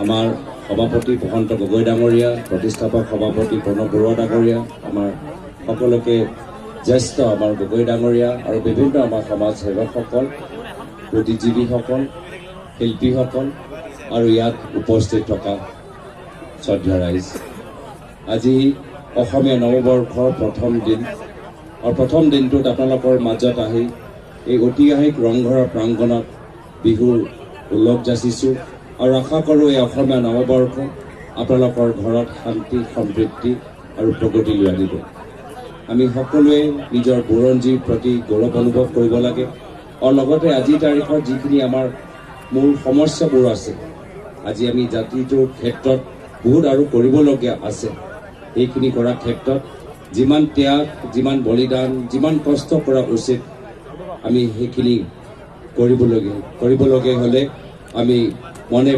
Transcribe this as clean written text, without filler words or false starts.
আমাৰ সভাপতি প্ৰশান্ত গগৈ ডাঙৰীয়া, প্ৰতিষ্ঠাপক সভাপতি প্ৰণৱ বৰুৱা ডাঙৰীয়া, আমাৰ সকলোকে জ্যেষ্ঠ আমাৰ গগৈ ডাঙৰীয়া আৰু বিভিন্ন আমাৰ সমাজ সেৱকসকল, বুদ্ধিজীৱীসকল, শিল্পীসকল আৰু ইয়াত উপস্থিত থকা শ্ৰদ্ধা ৰাইজ, আজি অসমীয়া নৱবৰ্ষৰ প্ৰথম দিন আৰু প্ৰথম দিনটোত আপোনালোকৰ মাজত আহি এই ঐতিহাসিক ৰংঘৰৰ প্ৰাংগণত বিহুৰ উল্লাস যাচিছোঁ আৰু আশা কৰোঁ এই অসমীয়া নৱবৰ্ষ আপোনালোকৰ ঘৰত শান্তি, সমৃদ্ধি আৰু প্ৰগতি লৈ আনিব। আমি সকলোৱে নিজৰ বুৰঞ্জীৰ প্ৰতি গৌৰৱ অনুভৱ কৰিব লাগে আৰু লগতে আজিৰ তাৰিখত যিখিনি আমাৰ মূল সমস্যাবোৰ আছে, আজি আমি জাতিটোৰ ক্ষেত্ৰত বহুত আৰু কৰিবলগীয়া আছে। এইখিনি কৰাৰ ক্ষেত্ৰত যিমান ত্যাগ, যিমান বলিদান, যিমান কষ্ট কৰা উচিত, আমি সেইখিনি কৰিবলগীয়া হ'লে আমি মনে